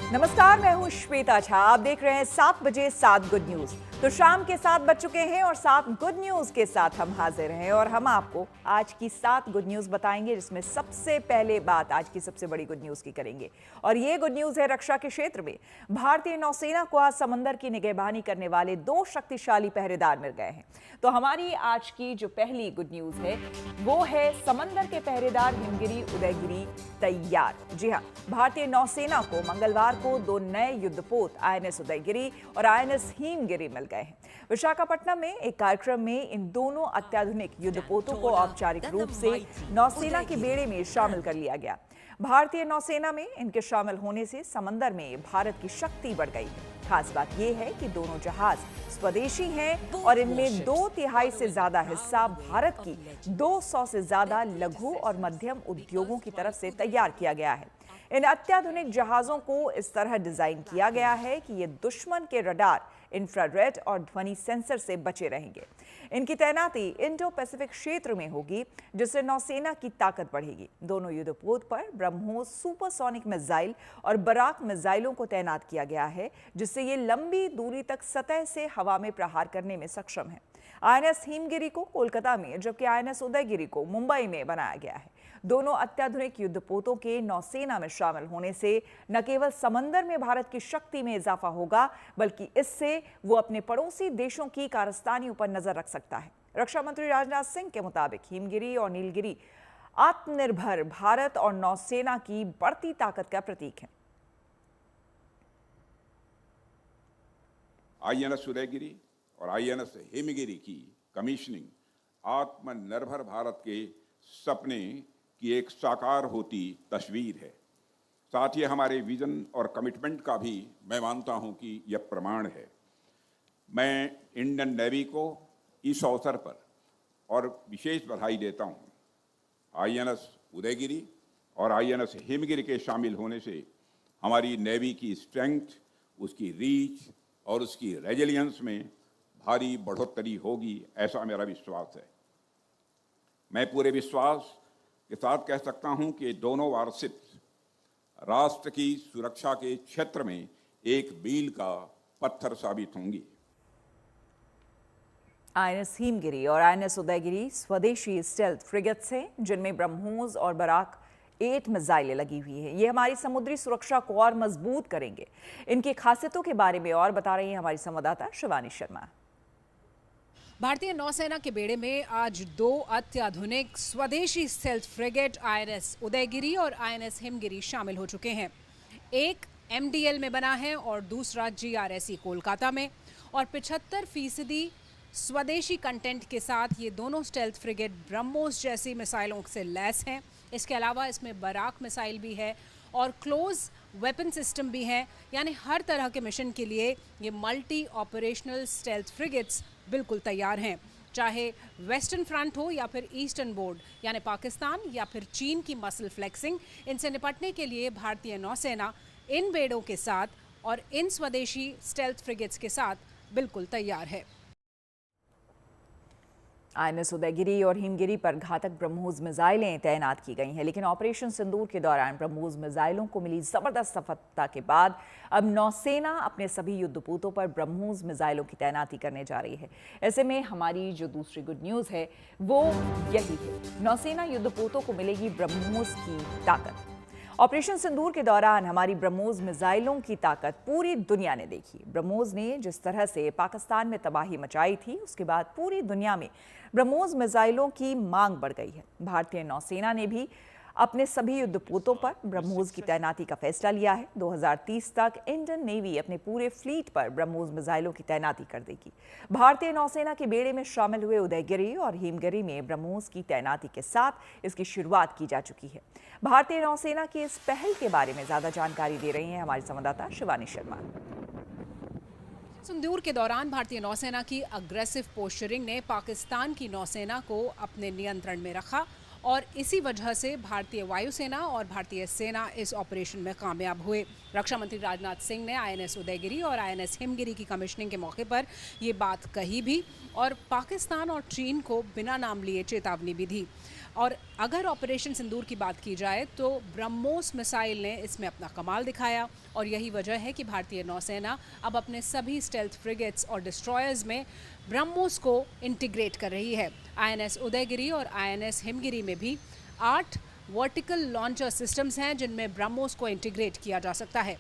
नमस्कार, मैं हूं श्वेता झा। आप देख रहे हैं 7 बजे 7 गुड न्यूज। तो शाम के 7 बज चुके हैं और 7 गुड न्यूज के साथ हम हाजिर हैं और हम आपको आज की 7 गुड न्यूज बताएंगे, जिसमें सबसे पहले बात आज की सबसे बड़ी गुड न्यूज की करेंगे। और ये गुड न्यूज है रक्षा के क्षेत्र में। भारतीय नौसेना को आज समंदर की निगहबानी करने वाले 2 शक्तिशाली पहरेदार मिल गए हैं। तो हमारी आज की जो पहली गुड न्यूज है वो है समंदर के पहरेदार हिमगिरी उदयगिरी तैयार। जी हां, भारतीय नौसेना को मंगलवार को 2 नए युद्धपोत आईएनएस उदयगिरी और आईएनएस हिमगिरी मिल गए हैं। विशाखापट्टनम में एक कार्यक्रम में इन दोनों अत्याधुनिक युद्धपोतों को औपचारिक रूप से नौसेना के बेड़े में शामिल कर लिया गया। भारतीय नौसेना में इनके शामिल होने से समंदर में भारत की शक्ति बढ़ गई है। खास बात यह है कि दोनों जहाज स्वदेशी हैं और इनमें 2/3 से ज्यादा हिस्सा भारत की 200 से ज्यादा लघु और मध्यम उद्योगों की तरफ से तैयार किया गया है। इन अत्याधुनिक जहाजों को इस तरह डिजाइन किया गया है कि ये दुश्मन के रडार, इंफ्रारेड और ध्वनि सेंसर से बचे रहेंगे। इनकी तैनाती इंडो पैसिफिक क्षेत्र में होगी, जिससे नौसेना की ताकत बढ़ेगी। दोनों युद्धपोत पर ब्रह्मोस सुपरसोनिक मिसाइल और बराक मिसाइलों को तैनात किया गया है, जिससे ये लंबी दूरी तक सतह से हवा में प्रहार करने में सक्षम है। आईएनएस हिमगिरी को कोलकाता में, जबकि आईएनएस उदयगिरी को मुंबई में बनाया गया है। दोनों अत्याधुनिक युद्धपोतों के नौसेना में शामिल होने से न केवल समंदर में भारत की शक्ति में इजाफा होगा, बल्कि इससे वो अपने पड़ोसी देशों की कारस्तानियों पर नजर रख सकता है। रक्षा मंत्री राजनाथ सिंह के मुताबिक हिमगिरी और नीलगिरी आत्मनिर्भर भारत और नौसेना की बढ़ती ताकत का प्रतीक है। आईएनएस उदयगिरी और आईएनएस हिमगिरी की कमीशनिंग आत्मनिर्भर भारत के सपने की एक साकार होती तस्वीर है। साथ ही हमारे विजन और कमिटमेंट का भी मैं मानता हूं कि यह प्रमाण है। मैं इंडियन नेवी को इस अवसर पर और विशेष बधाई देता हूं। आईएनएस उदयगिरी और आईएनएस हिमगिरी के शामिल होने से हमारी नेवी की स्ट्रेंथ, उसकी रीच और उसकी रेजिलियंस में भारी बढ़ोतरी होगी, ऐसा मेरा विश्वास है। मैं पूरे विश्वास के साथ कह सकता हूं कि दोनों वारसित राष्ट्र की सुरक्षा के क्षेत्र में एक मील का पत्थर साबित होंगी। आईएनएस हिमगिरी और आईएनएस उदयगिरी स्वदेशी स्टेल्थ फ्रिगेट्स हैं, जिनमें ब्रह्मोस और बराक 8 मिसाइलें लगी हुई हैं। ये हमारी समुद्री सुरक्षा को और मजबूत करेंगे। इनकी खासियतों के बारे में और बता रही है हमारी संवाददाता शिवानी शर्मा। भारतीय नौसेना के बेड़े में आज 2 अत्याधुनिक स्वदेशी स्टेल्थ फ्रिगेट आईएनएस उदयगिरी और आईएनएस हिमगिरी शामिल हो चुके हैं। एक एमडीएल में बना है और दूसरा जीआरएसई कोलकाता में, और 75% स्वदेशी कंटेंट के साथ ये दोनों स्टेल्थ फ्रिगेट ब्रह्मोस जैसी मिसाइलों से लैस हैं। इसके अलावा इसमें बराक मिसाइल भी है और क्लोज वेपन सिस्टम भी है। यानी हर तरह के मिशन के लिए ये मल्टी ऑपरेशनल स्टेल्थ फ्रिगेट्स बिल्कुल तैयार हैं। चाहे वेस्टर्न फ्रंट हो या फिर ईस्टर्न बोर्ड, यानी पाकिस्तान या फिर चीन की मसल फ्लेक्सिंग, इनसे निपटने के लिए भारतीय नौसेना इन बेड़ों के साथ और इन स्वदेशी स्टेल्थ फ्रिगेट्स के साथ बिल्कुल तैयार है। आईएनएस उदयगिरी और हिमगिरी पर घातक ब्रह्मोस मिसाइलें तैनात की गई हैं, लेकिन ऑपरेशन सिंदूर के दौरान ब्रह्मोस मिसाइलों को मिली जबरदस्त सफलता के बाद अब नौसेना अपने सभी युद्धपोतों पर ब्रह्मोस मिसाइलों की तैनाती करने जा रही है। ऐसे में हमारी जो दूसरी गुड न्यूज है वो यही है, नौसेना युद्धपोतों को मिलेगी ब्रह्मोस की ताकत। ऑपरेशन सिंदूर के दौरान हमारी ब्रह्मोस मिसाइलों की ताकत पूरी दुनिया ने देखी। ब्रह्मोस ने जिस तरह से पाकिस्तान में तबाही मचाई थी, उसके बाद पूरी दुनिया में ब्रह्मोस मिसाइलों की मांग बढ़ गई है। भारतीय नौसेना ने भी अपने सभी युद्धपोतों पर ब्रह्मोस की तैनाती का फैसला लिया है। 2030 तक इंडियन नेवी अपने पूरे फ्लीट पर ब्रह्मोस मिसाइलों की तैनाती कर देगी। भारतीय नौसेना के बेड़े में शामिल हुए उदयगिरी और हिमगिरी में ब्रह्मोस की तैनाती के साथ इसकी शुरुआत की जा चुकी है। भारतीय नौसेना की इस पहल के बारे में ज्यादा जानकारी दे रही हैं हमारी संवाददाता शिवानी शर्मा। सिंदूर के दौरान भारतीय नौसेना की अग्रेसिव पोस्चरिंग ने पाकिस्तान की नौसेना को अपने नियंत्रण में रखा और इसी वजह से भारतीय वायुसेना और भारतीय सेना इस ऑपरेशन में कामयाब हुए। रक्षा मंत्री राजनाथ सिंह ने आईएनएस उदयगिरी और आईएनएस हिमगिरी की कमिश्निंग के मौके पर ये बात कही भी और पाकिस्तान और चीन को बिना नाम लिए चेतावनी भी दी। और अगर ऑपरेशन सिंदूर की बात की जाए तो ब्रह्मोस मिसाइल ने इसमें अपना कमाल दिखाया और यही वजह है कि भारतीय नौसेना अब अपने सभी स्टेल्थ फ्रिगेट्स और डिस्ट्रॉयर्स में ब्रह्मोस को इंटीग्रेट कर रही है। आईएनएस उदयगिरी और आईएनएस हिमगिरी में भी 8 वर्टिकल लॉन्चर सिस्टम्स हैं जिनमें ब्रह्मोस को इंटीग्रेट किया जा सकता है।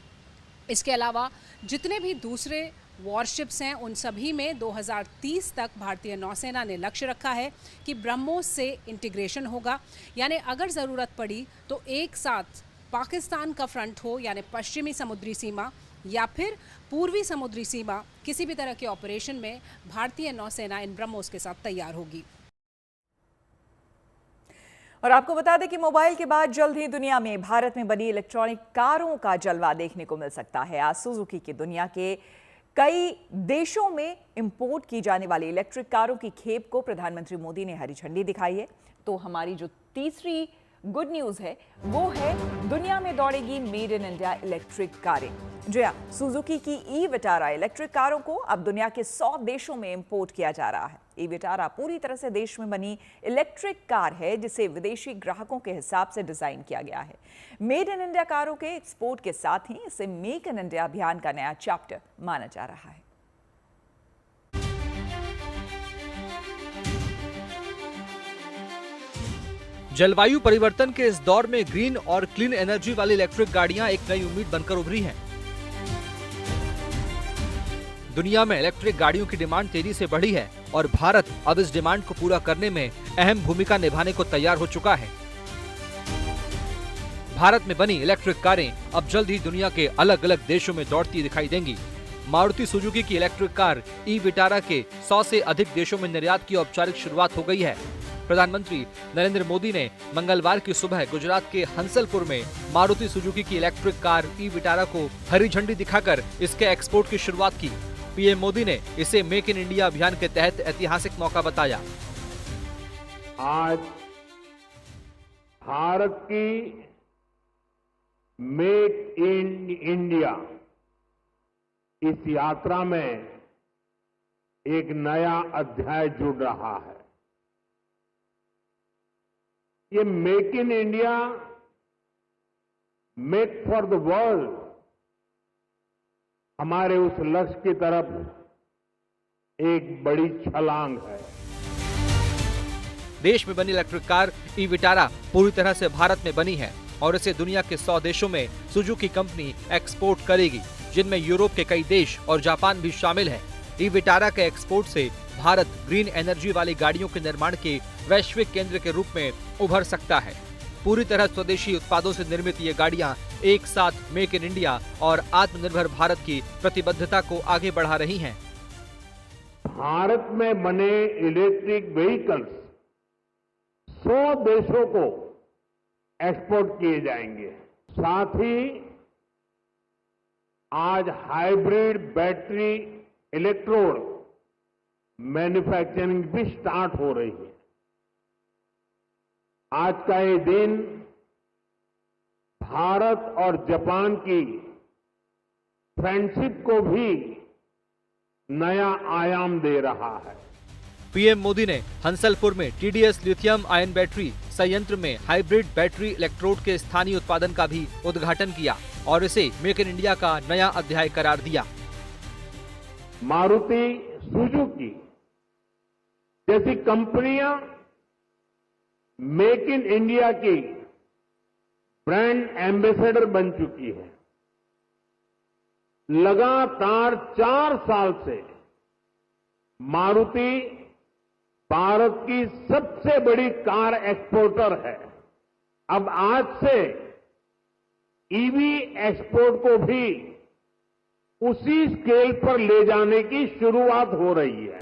इसके अलावा जितने भी दूसरे वॉरशिप्स हैं उन सभी में 2030 तक भारतीय नौसेना ने लक्ष्य रखा है कि ब्रह्मोस से इंटीग्रेशन होगा, यानी अगर ज़रूरत पड़ी तो एक साथ पाकिस्तान का फ्रंट हो यानी पश्चिमी समुद्री सीमा या फिर पूर्वी समुद्री सीमा, किसी भी तरह के ऑपरेशन में भारतीय नौसेना इन ब्रह्मोस के साथ तैयार होगी। और आपको बता दें कि मोबाइल के बाद जल्द ही दुनिया में भारत में बनी इलेक्ट्रॉनिक कारों का जलवा देखने को मिल सकता है। आज सुजुकी की दुनिया के कई देशों में इंपोर्ट की जाने वाली इलेक्ट्रिक कारों की खेप को प्रधानमंत्री मोदी ने हरी झंडी दिखाई है। तो हमारी जो तीसरी गुड न्यूज है वो है दुनिया में दौड़ेगी मेड इन इंडिया इलेक्ट्रिक कारें। जी हां, सुजुकी की ई विटारा इलेक्ट्रिक कारों को अब दुनिया के 100 देशों में इंपोर्ट किया जा रहा है। ई विटारा पूरी तरह से देश में बनी इलेक्ट्रिक कार है जिसे विदेशी ग्राहकों के हिसाब से डिजाइन किया गया है। मेड इन इंडिया कारों के एक्सपोर्ट के साथ ही इसे मेक इन इंडिया अभियान का नया चैप्टर माना जा रहा है। जलवायु परिवर्तन के इस दौर में ग्रीन और क्लीन एनर्जी वाली इलेक्ट्रिक गाड़ियां एक नई उम्मीद बनकर उभरी हैं। दुनिया में इलेक्ट्रिक गाड़ियों की डिमांड तेजी से बढ़ी है और भारत अब इस डिमांड को पूरा करने में अहम भूमिका निभाने को तैयार हो चुका है। भारत में बनी इलेक्ट्रिक कारें अब जल्द ही दुनिया के अलग अलग देशों में दौड़ती दिखाई देंगी। मारुति सुजुकी की इलेक्ट्रिक कार ई विटारा के 100 से अधिक देशों में निर्यात की औपचारिक शुरुआत हो गई है। प्रधानमंत्री नरेंद्र मोदी ने मंगलवार की सुबह गुजरात के हंसलपुर में मारुति सुजुकी की इलेक्ट्रिक कार ई विटारा को हरी झंडी दिखाकर इसके एक्सपोर्ट की शुरुआत की। पीएम मोदी ने इसे मेक इन इंडिया अभियान के तहत ऐतिहासिक मौका बताया। आज भारत की मेक इन इंडिया इस यात्रा में एक नया अध्याय जुड़ रहा है। ये make in India, make for the world हमारे उस लक्ष्य की तरफ एक बड़ी छलांग है। देश में बनी इलेक्ट्रिक कार ई विटारा पूरी तरह से भारत में बनी है और इसे दुनिया के 100 देशों में सुजुकी कंपनी एक्सपोर्ट करेगी, जिनमें यूरोप के कई देश और जापान भी शामिल है। ई विटारा के एक्सपोर्ट से भारत ग्रीन एनर्जी वाली गाड़ियों के निर्माण के वैश्विक केंद्र के रूप में उभर सकता है। पूरी तरह स्वदेशी उत्पादों से निर्मित ये गाड़ियां एक साथ मेक इन इंडिया और आत्मनिर्भर भारत की प्रतिबद्धता को आगे बढ़ा रही हैं। भारत में बने इलेक्ट्रिक व्हीकल्स 100 देशों को एक्सपोर्ट किए जाएंगे। साथ ही आज हाइब्रिड बैटरी इलेक्ट्रोड मैन्युफैक्चरिंग भी स्टार्ट हो रही है। आज का ये दिन भारत और जापान की फ्रेंडशिप को भी नया आयाम दे रहा है। पीएम मोदी ने हंसलपुर में टीडीएस लिथियम आयन बैटरी संयंत्र में हाइब्रिड बैटरी इलेक्ट्रोड के स्थानीय उत्पादन का भी उद्घाटन किया और इसे मेक इन इंडिया का नया अध्याय करार दिया। मारुति सुजुकी जैसी कंपनियां मेक इन इंडिया की ब्रांड एम्बेसडर बन चुकी है। लगातार 4 साल से मारुति भारत की सबसे बड़ी कार एक्सपोर्टर है। अब आज से ईवी एक्सपोर्ट को भी उसी स्केल पर ले जाने की शुरुआत हो रही है।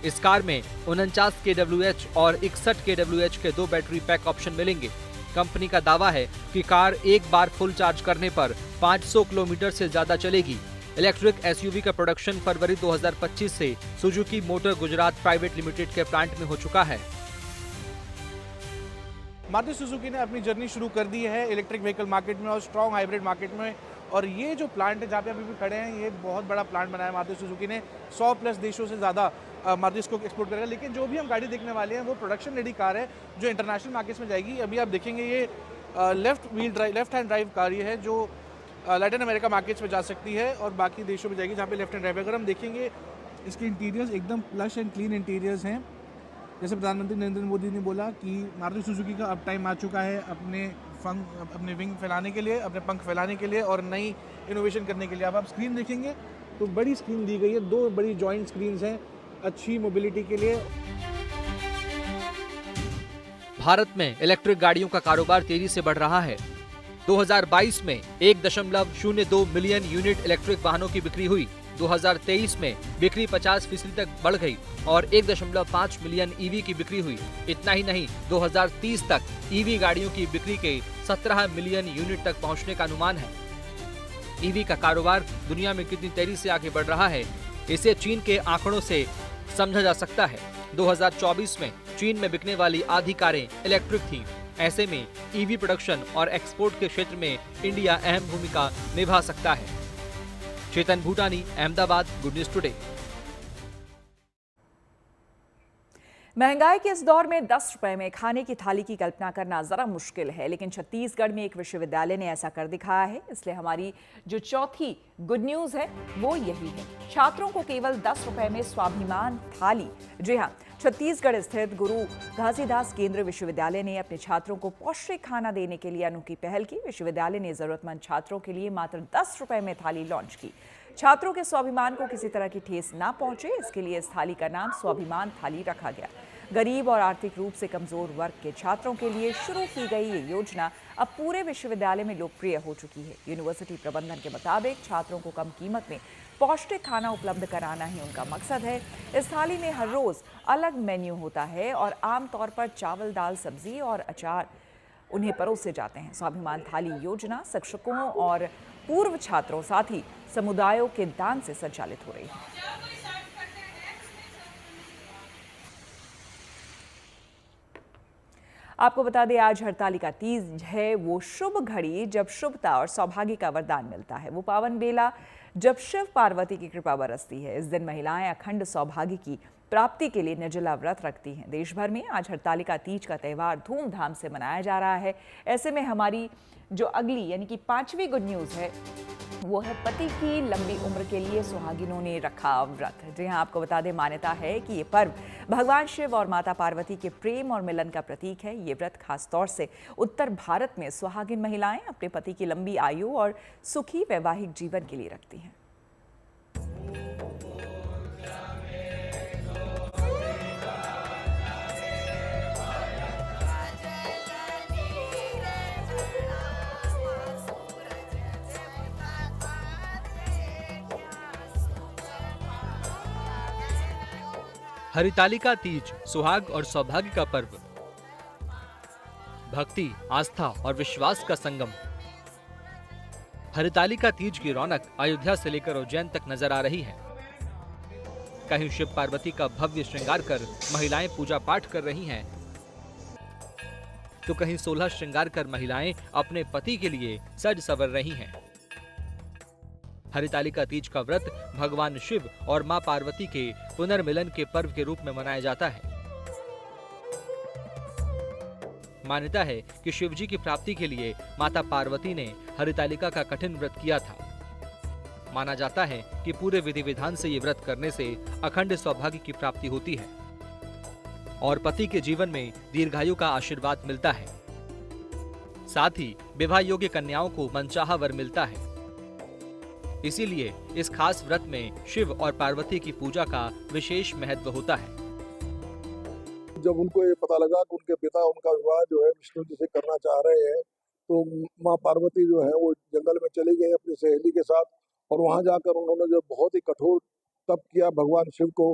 इस कार में 49 kWh और 61 kWh के 2 बैटरी पैक ऑप्शन मिलेंगे। कंपनी का दावा है कि कार एक बार फुल चार्ज करने पर 500 किलोमीटर से ज्यादा चलेगी। इलेक्ट्रिक एसयूवी का प्रोडक्शन फरवरी 2025 से Suzuki motor Gujarat private limited के प्लांट में हो चुका है। मारुति सुजुकी ने अपनी जर्नी शुरू कर दी है इलेक्ट्रिक व्हीकल मार्केट में और स्ट्रॉन्ग हाइब्रिड मार्केट में। और ये जो प्लांट है जहाँ पे अभी भी खड़े हैं, ये बहुत बड़ा प्लांट बनाया मारुति सुजुकी ने। 100+ देशों से ज़्यादा मारुति इसको एक्सपोर्ट करेगा। लेकिन जो भी हम गाड़ी देखने वाले हैं वो प्रोडक्शन रेडी कार है जो इंटरनेशनल मार्केट्स में जाएगी। अभी आप देखेंगे ये लेफ्ट हैंड ड्राइव कार ये है जो लैटिन अमेरिका मार्केट्स में जा सकती है और बाकी देशों में जाएगी जहाँ पे लेफ्ट हैंड ड्राइव है। अगर हम देखेंगे इसके इंटीरियर्स एकदम प्लश एंड क्लीन इंटीरियर्स हैं। जैसे प्रधानमंत्री नरेंद्र मोदी ने बोला कि मारुति सुजुकी का अब टाइम आ चुका है अपने विंग फैलाने के लिए, अपने पंख फैलाने के लिए और नई इनोवेशन करने के लिए। अब आप स्क्रीन देखेंगे तो बड़ी स्क्रीन दी गई है, 2 बड़ी जॉइंट स्क्रीन्स हैं अच्छी मोबिलिटी के लिए। भारत में इलेक्ट्रिक गाड़ियों का कारोबार तेजी से बढ़ रहा है। 2022 में 1.02 मिलियन यूनिट इलेक्ट्रिक वाहनों की बिक्री हुई। 2023 में बिक्री 50% तक बढ़ गई और 1.5 मिलियन ईवी की बिक्री हुई। इतना ही नहीं, 2030 तक ईवी गाड़ियों की बिक्री के 17 मिलियन यूनिट तक पहुंचने का अनुमान है। ईवी का कारोबार दुनिया में कितनी तेजी से आगे बढ़ रहा है, इसे चीन के आंकड़ों से समझा जा सकता है। 2024 में चीन में बिकने वाली आधी कारें इलेक्ट्रिक थीं। ऐसे में ईवी प्रोडक्शन और एक्सपोर्ट के क्षेत्र में इंडिया अहम भूमिका निभा सकता है। चेतन भूटानी, अहमदाबाद, गुड न्यूज टुडे। महंगाई के इस दौर में 10 रुपए में खाने की थाली की कल्पना करना जरा मुश्किल है, लेकिन छत्तीसगढ़ में एक विश्वविद्यालय ने ऐसा कर दिखाया है। इसलिए हमारी जो चौथी गुड न्यूज है वो यही है, छात्रों को केवल 10 रुपए में स्वाभिमान थाली। जी हाँ, छत्तीसगढ़ स्थित गुरु घासीदास केंद्रीय विश्वविद्यालय ने अपने छात्रों को पौष्टिक खाना देने के लिए अनोखी पहल की। विश्वविद्यालय ने जरूरतमंद छात्रों के लिए मात्र 10 रुपए में थाली लॉन्च की। छात्रों के स्वाभिमान को किसी तरह की ठेस ना पहुंचे, इसके लिए इस थाली का नाम स्वाभिमान थाली रखा गया। गरीब और आर्थिक रूप से कमजोर वर्ग के छात्रों के लिए शुरू की गई ये योजना अब पूरे विश्वविद्यालय में लोकप्रिय हो चुकी है। यूनिवर्सिटी प्रबंधन के मुताबिक छात्रों को कम कीमत में पौष्टिक खाना उपलब्ध कराना ही उनका मकसद है। इस थाली में हर रोज अलग मेन्यू होता है और आमतौर पर चावल, दाल, सब्जी और अचार उन्हें परोसे जाते हैं। स्वाभिमान थाली योजना शिक्षकों और पूर्व छात्रों साथ ही समुदायों के दान से संचालित हो रही है। आपको बता दें, आज हरतालिका तीज है, वो शुभ घड़ी जब शुभता और सौभाग्य का वरदान मिलता है। वो पावन बेला जब शिव पार्वती की कृपा बरसती है। इस दिन महिलाएं अखंड सौभाग्य की प्राप्ति के लिए निर्जला व्रत रखती हैं। देश भर में आज हरतालिका तीज का त्यौहार धूमधाम से मनाया जा रहा है। ऐसे में हमारी जो अगली यानी कि 5वीं गुड न्यूज है वो है पति की लंबी उम्र के लिए सुहागिनों ने रखा व्रत। जी हाँ, आपको बता दें, मान्यता है कि ये पर्व भगवान शिव और माता पार्वती के प्रेम और मिलन का प्रतीक है। ये व्रत खास तौर से उत्तर भारत में सुहागिन महिलाएं अपने पति की लंबी आयु और सुखी वैवाहिक जीवन के लिए रखती हैं। हरितालिका तीज सुहाग और सौभाग्य का पर्व, भक्ति, आस्था और विश्वास का संगम। हरितालिका तीज की रौनक अयोध्या से लेकर उज्जैन तक नजर आ रही है। कहीं शिव पार्वती का भव्य श्रृंगार कर महिलाएं पूजा पाठ कर रही हैं, तो कहीं 16 श्रृंगार कर महिलाएं अपने पति के लिए सज संवर रही हैं। हरितालिका तीज का व्रत भगवान शिव और मां पार्वती के पुनर्मिलन के पर्व के रूप में मनाया जाता है। मान्यता है कि शिवजी की प्राप्ति के लिए माता पार्वती ने हरितालिका का कठिन व्रत किया था। माना जाता है कि पूरे विधि विधान से ये व्रत करने से अखंड सौभाग्य की प्राप्ति होती है और पति के जीवन में दीर्घायु का आशीर्वाद मिलता है। साथ ही विवाह योग्य कन्याओं को मनचाहा वर मिलता है। इसीलिए इस खास व्रत में शिव और पार्वती की पूजा का विशेष महत्व होता है। जब उनको ये पता लगा कि उनके पिता उनका विवाह जो है विष्णु जी से करना चाह रहे हैं, तो माँ पार्वती जो है वो जंगल में चली गई अपनी सहेली के साथ और वहां जाकर उन्होंने जो बहुत ही कठोर तप किया भगवान शिव को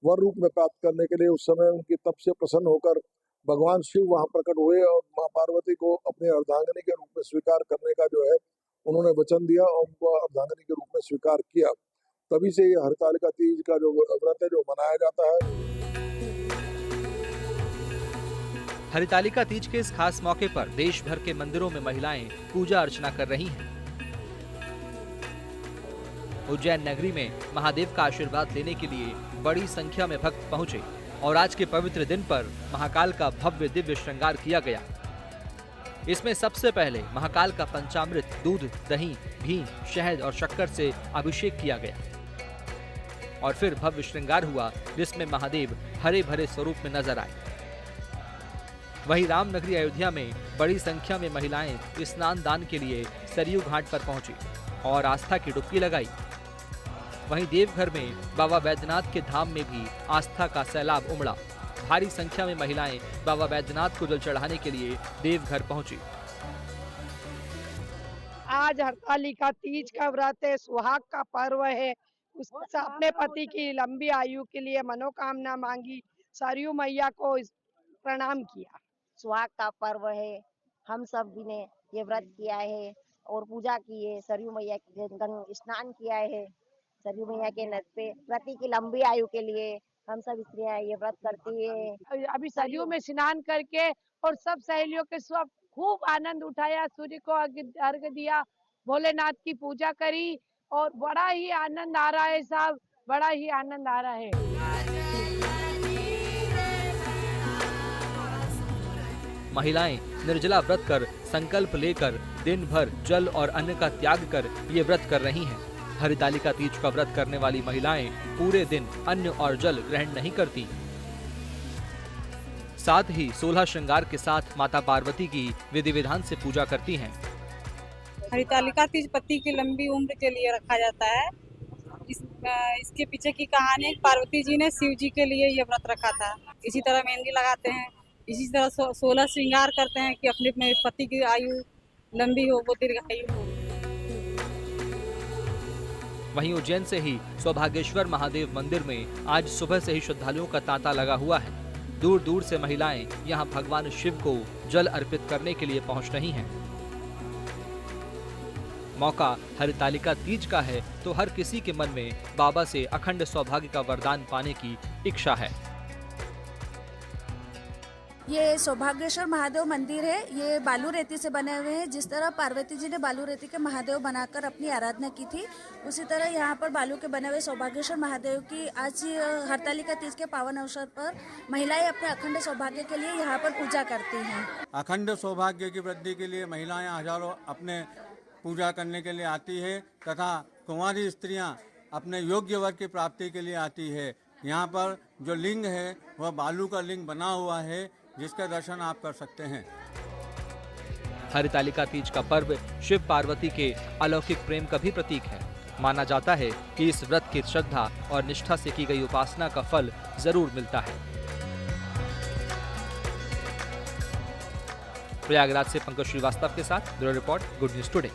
वर रूप में प्राप्त करने के लिए। उस समय उनकी तप से प्रसन्न होकर भगवान शिव वहां प्रकट हुए और माँ पार्वती को अपने अर्धांगिनी के रूप में स्वीकार करने का जो है उन्होंने वचन दिया और उनको अर्धांगिनी के रूप में स्वीकार किया। तभी से ये हरितालिका तीज का जो व्रत है जो मनाया जाता है। हरितालिका तीज के इस खास मौके पर देश भर के मंदिरों में महिलाएं पूजा अर्चना कर रही हैं। उज्जैन नगरी में महादेव का आशीर्वाद लेने के लिए बड़ी संख्या में भक्त पहुंचे और आज के पवित्र दिन पर महाकाल का भव्य दिव्य श्रृंगार किया गया। इसमें सबसे पहले महाकाल का पंचामृत दूध, दही, घी, शहद और शक्कर से अभिषेक किया गया और फिर भव्य श्रृंगार हुआ जिसमें महादेव हरे भरे स्वरूप में नजर आए। वहीं रामनगरी अयोध्या में बड़ी संख्या में महिलाएं स्नान दान के लिए सरयू घाट पर पहुंची और आस्था की डुबकी लगाई। वहीं देवघर में बाबा बैद्यनाथ के धाम में भी आस्था का सैलाब उमड़ा। भारी संख्या में महिलाएं बाबा बैद्यनाथ को जल चढ़ाने के लिए देवघर पहुंची। आज हरतालिका तीज का व्रत है, सुहाग का पर्व है। उसने अपने पति की लंबी आयु के लिए मनोकामना मांगी, सरयू मैया को प्रणाम किया। सुहाग का पर्व है, हम सब ने ये व्रत किया है और पूजा की है, सरयू मैया के स्नान किया है। सरयू मैया के नद पे पति की लंबी आयु के लिए हम सब स्त्रियां ये व्रत करती है। अभी सरयू में स्नान करके और सब सहेलियों के सब खूब आनंद उठाया, सूर्य को अर्घ्य दिया, भोलेनाथ की पूजा करी और बड़ा ही आनंद आ रहा है साहब, बड़ा ही आनंद आ रहा है। महिलाएं निर्जला व्रत कर संकल्प लेकर दिन भर जल और अन्न का त्याग कर ये व्रत कर रही हैं। हरितालिका तीज का व्रत करने वाली महिलाएं पूरे दिन अन्न और जल ग्रहण नहीं करती। साथ ही 16 श्रृंगार के साथ माता पार्वती की विधि विधान से पूजा करती हैं। हरितालिका तीज पति की लंबी उम्र के लिए रखा जाता है। इसके पीछे की कहानी, पार्वती जी ने शिव जी के लिए ये व्रत रखा था। इसी तरह मेहंदी लगाते हैं, इसी तरह 16 श्रृंगार करते हैं कि अपने पति की आयु लंबी हो, वो दीर्घायु हो। वहीं उज्जैन से ही सौभाग्येश्वर महादेव मंदिर में आज सुबह से ही श्रद्धालुओं का तांता लगा हुआ है। दूर दूर से महिलाएं यहां भगवान शिव को जल अर्पित करने के लिए पहुंच रही हैं। मौका हरितालिका तीज का है तो हर किसी के मन में बाबा से अखंड सौभाग्य का वरदान पाने की इच्छा है। ये सौभाग्येश्वर महादेव मंदिर है। ये बालू रेती से बने हुए हैं। जिस तरह पार्वती जी ने बालू रेती के महादेव बनाकर अपनी आराधना की थी, उसी तरह यहाँ पर बालू के बने हुए सौभाग्येश्वर महादेव की आज हरतालिका तीज के पावन अवसर पर महिलाएं अपने अखंड सौभाग्य के लिए यहाँ पर पूजा करती हैं। अखंड सौभाग्य की वृद्धि के लिए महिलाएं हजारों अपने पूजा करने के लिए आती है तथा कुंवारी स्त्रियां अपने योग्य वर की प्राप्ति के लिए आती है। यहाँ पर जो लिंग है वह बालू का लिंग बना हुआ है, जिसका दर्शन आप कर सकते हैं। हरितालिका तीज का पर्व शिव पार्वती के अलौकिक प्रेम का भी प्रतीक है। माना जाता है कि इस व्रत की श्रद्धा और निष्ठा से की गई उपासना का फल जरूर मिलता है। प्रयागराज से पंकज श्रीवास्तव के साथ bureau report, good news today.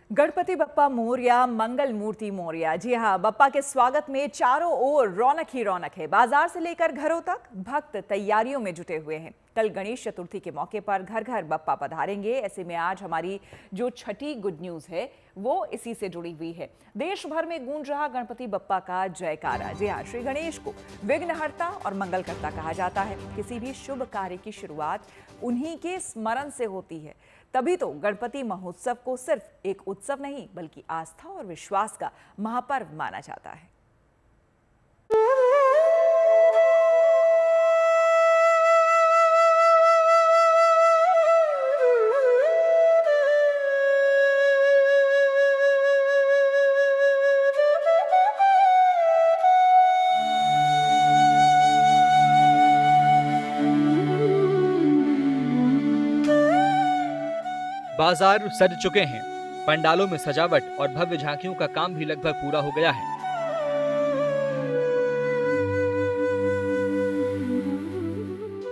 Ganpati Bappa Morya, Mangal Murti Morya. जी हाँ, बप्पा के स्वागत में चारों ओर रौनक ही रौनक है। बाजार से लेकर घरों तक भक्त तैयारियों में जुटे हुए हैं। कल गणेश चतुर्थी के मौके पर घर घर बप्पा पधारेंगे। ऐसे में आज हमारी जो छठी गुड न्यूज है वो इसी से जुड़ी हुई है। देश भर में गूंज रहा गणपति बप्पा का जयकारा। जी हाँ, श्री गणेश को विघ्नहर्ता और मंगलकर्ता कहा जाता है। किसी भी शुभ कार्य की शुरुआत उन्हीं के स्मरण से होती है। तभी तो गणपति महोत्सव को सिर्फ एक उत्सव नहीं बल्कि आस्था और विश्वास का महापर्व माना जाता है। बाजार सज चुके हैं। पंडालों में सजावट और भव्य झांकियों का काम भी लगभग पूरा हो गया है।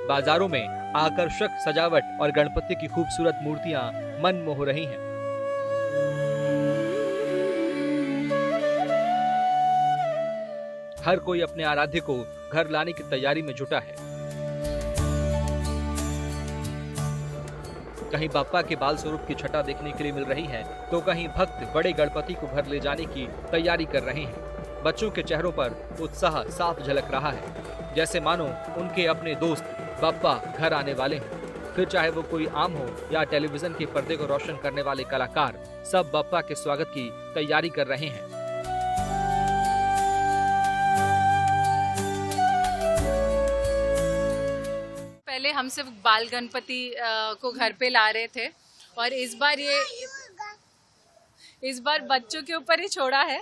बाजारों में आकर्षक सजावट और गणपति की खूबसूरत मूर्तियां मन मोह रही हैं। हर कोई अपने आराध्य को घर लाने की तैयारी में जुटा है। कहीं बप्पा के बाल स्वरूप की छटा देखने के लिए मिल रही है तो कहीं भक्त बड़े गणपति को घर ले जाने की तैयारी कर रहे हैं। बच्चों के चेहरों पर उत्साह साफ झलक रहा है। जैसे मानो उनके अपने दोस्त बप्पा घर आने वाले हैं। फिर चाहे वो कोई आम हो या टेलीविजन के पर्दे को रोशन करने वाले कलाकार, सब बप्पा के स्वागत की तैयारी कर रहे हैं। पहले हम सिर्फ बाल गणपति को घर पे ला रहे थे और इस बार बच्चों के ऊपर ही छोड़ा है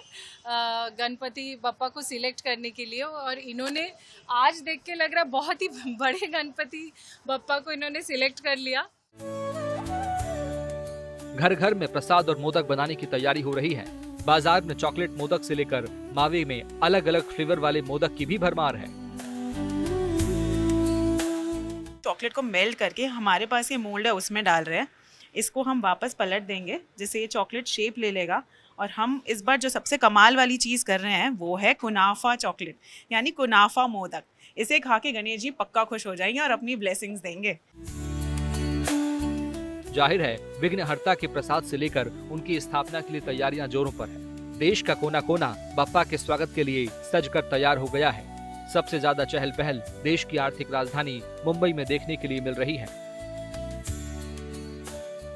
गणपति बप्पा को सिलेक्ट करने के लिए। और इन्होंने आज देख के लग रहा है बहुत ही बड़े गणपति बप्पा को इन्होंने सिलेक्ट कर लिया। घर घर में प्रसाद और मोदक बनाने की तैयारी हो रही है। बाजार में चॉकलेट मोदक से लेकर मावे में अलग अलग फ्लेवर वाले मोदक की भी भरमार है। चॉकलेट को मेल्ट करके हमारे पास ये मोल्ड है उसमें डाल रहे हैं। इसको हम वापस पलट देंगे जिससे ये चॉकलेट शेप ले लेगा। और हम इस बार जो सबसे कमाल वाली चीज़ कर रहे हैं वो है कुनाफा चॉकलेट, यानी कुनाफा मोदक। इसे खा के गणेश जी पक्का खुश हो जाएंगे और अपनी ब्लेसिंग्स देंगे। जाहिर है विघ्नहर्ता के प्रसाद से लेकर उनकी स्थापना के लिए तैयारियां जोरों पर है। देश का कोना कोना बप्पा के स्वागत के लिए सजकर तैयार हो गया है। सबसे ज्यादा चहल पहल देश की आर्थिक राजधानी मुंबई में देखने के लिए मिल रही है।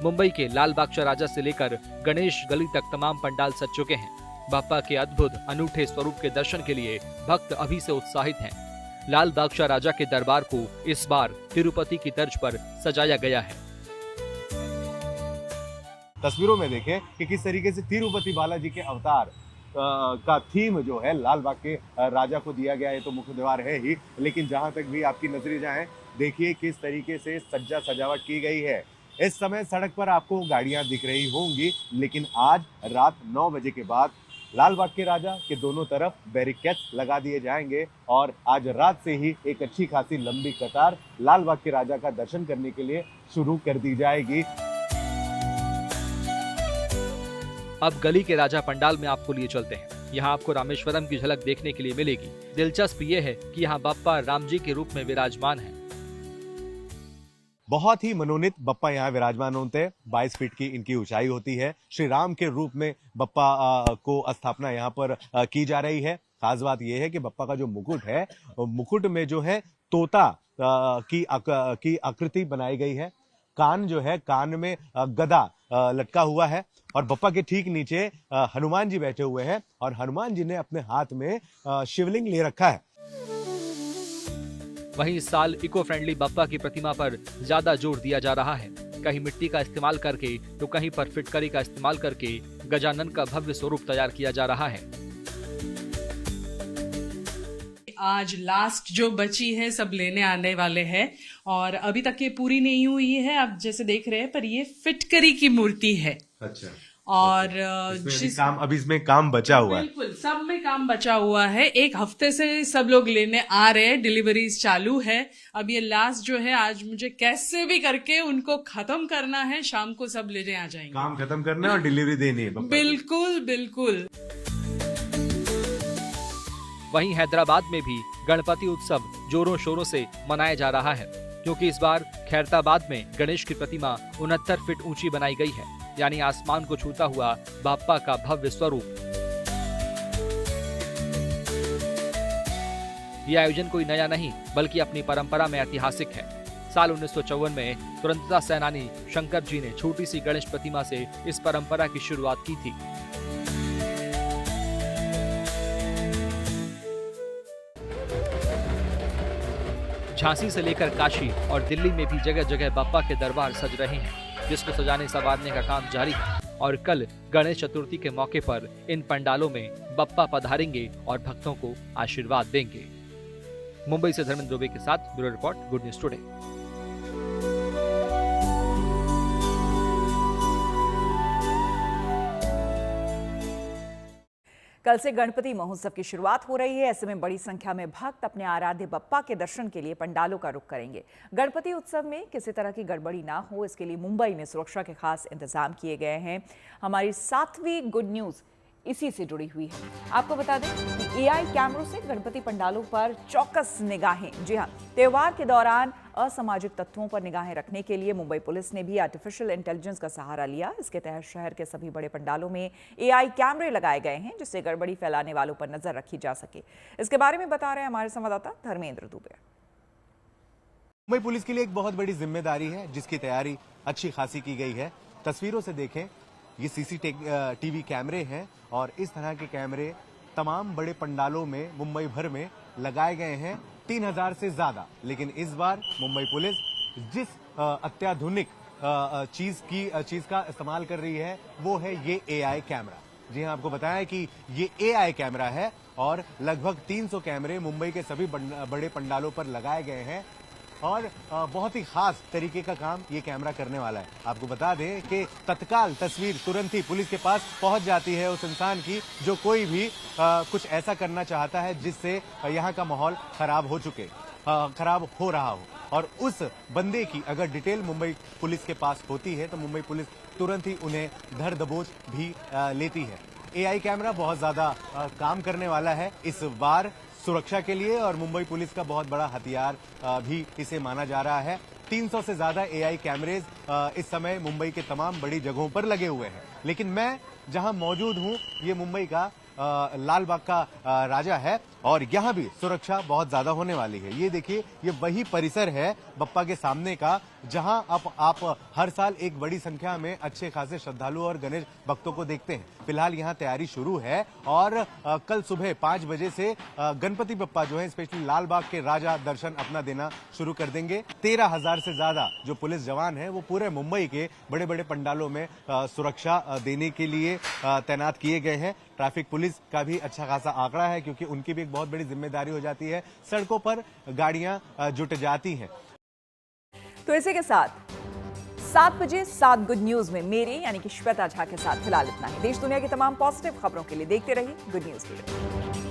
मुंबई के लाल बागचा राजा से लेकर गणेश गली तक तमाम पंडाल सज चुके हैं। बप्पा के अद्भुत अनूठे स्वरूप के दर्शन के लिए भक्त अभी से उत्साहित हैं। लाल बागचा राजा के दरबार को इस बार तिरुपति की तर्ज पर सजाया गया है। तस्वीरों में देखें कि किस तरीके से तिरुपति बालाजी के अवतार का थीम जो है लाल बाग के राजा को दिया गया है। तो मुख्य द्वार है ही, लेकिन जहां तक भी आपकी नजरें जाएं, देखिए किस तरीके से सज्जा सजावट की गई है। इस समय सड़क पर आपको गाड़ियां दिख रही होंगी, लेकिन आज रात 9 बजे के बाद लाल बाग के राजा के दोनों तरफ बैरिकेड्स लगा दिए जाएंगे और आज रात से ही एक अच्छी खासी लंबी कतार लाल बाग के राजा का दर्शन करने के लिए शुरू कर दी जाएगी। अब गली के राजा पंडाल में आपको लिए चलते हैं। यहाँ आपको रामेश्वरम की झलक देखने के लिए मिलेगी। दिलचस्प ये है कि यहाँ बप्पा राम जी के रूप में विराजमान है। बहुत ही मनोनीत बप्पा यहाँ विराजमान होते हैं। 22 फीट की इनकी ऊंचाई होती है। श्री राम के रूप में बप्पा को स्थापना यहाँ पर की जा रही है। खास बात यह है कि बप्पा का जो मुकुट है, मुकुट में जो है तोता की आकृति बनाई गई है। कान जो है, कान में गदा लटका हुआ है और बप्पा के ठीक नीचे हनुमान जी बैठे हुए हैं और हनुमान जी ने अपने हाथ में शिवलिंग ले रखा है। वहीं इस साल इको फ्रेंडली बप्पा की प्रतिमा पर ज्यादा जोर दिया जा रहा है। कहीं मिट्टी का इस्तेमाल करके तो कहीं पर फिटकरी का इस्तेमाल करके गजानन का भव्य स्वरूप तैयार किया जा रहा है। आज लास्ट जो बची है सब लेने आने वाले हैं और अभी तक ये पूरी नहीं हुई है। आप जैसे देख रहे हैं, पर ये फिटकरी की मूर्ति है। अच्छा। और अभी इसमें काम बचा हुआ है। बिल्कुल, सब में काम बचा हुआ है। एक हफ्ते से सब लोग लेने आ रहे हैं, डिलीवरीज चालू है। अब ये लास्ट जो है, आज मुझे कैसे भी करके उनको खत्म करना है। शाम को सब लेने आ जाएंगे। काम खत्म करना है और डिलीवरी देनी है। बिल्कुल बिल्कुल। वहीं हैदराबाद में भी गणपति उत्सव जोरों शोरों से मनाया जा रहा है, क्योंकि इस बार खैरताबाद में गणेश की प्रतिमा 69 फीट ऊंची बनाई गई है, यानी आसमान को छूता हुआ बप्पा का भव्य स्वरूप। यह आयोजन कोई नया नहीं, बल्कि अपनी परंपरा में ऐतिहासिक है। साल 1954 में स्वतंत्रता सेनानी शंकर जी ने छोटी सी गणेश प्रतिमा से इस परंपरा की शुरुआत की थी। झांसी से लेकर काशी और दिल्ली में भी जगह जगह बप्पा के दरबार सज रहे हैं, जिसको सजाने संवारने का काम जारी है। और कल गणेश चतुर्थी के मौके पर इन पंडालों में बप्पा पधारेंगे और भक्तों को आशीर्वाद देंगे। मुंबई से धर्मेंद्र दुबे के साथ bureau report, good news today. कल से गणपति महोत्सव की शुरुआत हो रही है। ऐसे में बड़ी संख्या में भक्त अपने आराध्य बप्पा के दर्शन के लिए पंडालों का रुख करेंगे। गणपति उत्सव में किसी तरह की गड़बड़ी ना हो, इसके लिए मुंबई में सुरक्षा के खास इंतजाम किए गए हैं। हमारी 7वीं गुड न्यूज इसी से जुड़ी हुई है। आपको बता दें कि एआई कैमरों से गणपति पंडालों पर चौकस निगाहें, जी हां, त्योहार के दौरान असामाजिक तत्वों पर निगाहें रखने के लिए मुंबई पुलिस ने भी आर्टिफिशियल इंटेलिजेंस का सहारा लिया। इसके तहत शहर के सभी बड़े पंडालों में एआई कैमरे लगाए गए हैं, जिससे गड़बड़ी फैलाने वालों पर नजर रखी जा सके। इसके बारे में बता रहे हैं हमारे संवाददाता धर्मेंद्र दुबे। मुंबई पुलिस के लिए एक बहुत बड़ी जिम्मेदारी है, जिसकी तैयारी अच्छी खासी की गई है। तस्वीरों से देखें, ये सीसीटीवी कैमरे हैं और इस तरह के कैमरे तमाम बड़े पंडालों में मुंबई भर में लगाए गए हैं, 3000 से ज्यादा। लेकिन इस बार मुंबई पुलिस जिस अत्याधुनिक चीज का इस्तेमाल कर रही है वो है ये एआई कैमरा। जी हां, आपको बताया कि ये एआई कैमरा है और लगभग 300 कैमरे मुंबई के सभी बड़े पंडालों पर लगाए गए हैं और बहुत ही खास तरीके का काम ये कैमरा करने वाला है। आपको बता दें कि तत्काल तस्वीर तुरंत ही पुलिस के पास पहुंच जाती है उस इंसान की जो कोई भी कुछ ऐसा करना चाहता है जिससे यहाँ का माहौल खराब हो रहा हो। और उस बंदे की अगर डिटेल मुंबई पुलिस के पास होती है तो मुंबई पुलिस तुरंत ही उन्हें धर दबोच भी लेती है। एआई कैमरा बहुत ज्यादा काम करने वाला है इस बार सुरक्षा के लिए और मुंबई पुलिस का बहुत बड़ा हथियार भी इसे माना जा रहा है। 300 से ज्यादा एआई कैमरेज इस समय मुंबई के तमाम बड़ी जगहों पर लगे हुए हैं। लेकिन मैं जहां मौजूद हूं ये मुंबई का लाल बाग का राजा है और यहाँ भी सुरक्षा बहुत ज्यादा होने वाली है। ये देखिए, ये वही परिसर है बप्पा के सामने का जहां आप हर साल एक बड़ी संख्या में अच्छे खासे श्रद्धालु और गणेश भक्तों को देखते हैं। फिलहाल यहाँ तैयारी शुरू है और कल सुबह 5 बजे से गणपति बप्पा जो है स्पेशली लाल बाग के राजा दर्शन अपना देना शुरू कर देंगे। 13,000 से ज्यादा जो पुलिस जवान है वो पूरे मुंबई के बड़े बड़े पंडालों में सुरक्षा देने के लिए तैनात किए गए हैं। ट्रैफिक पुलिस का भी अच्छा खासा आंकड़ा है क्योंकि उनकी भी एक बहुत बड़ी जिम्मेदारी हो जाती है, सड़कों पर गाड़ियां जुट जाती हैं। तो इसी के साथ 7 बजे 7 गुड न्यूज में मेरे यानी कि श्वेता झा के साथ फिलहाल इतना ही। देश दुनिया की तमाम पॉजिटिव खबरों के लिए देखते रहिए गुड न्यूज टुडे।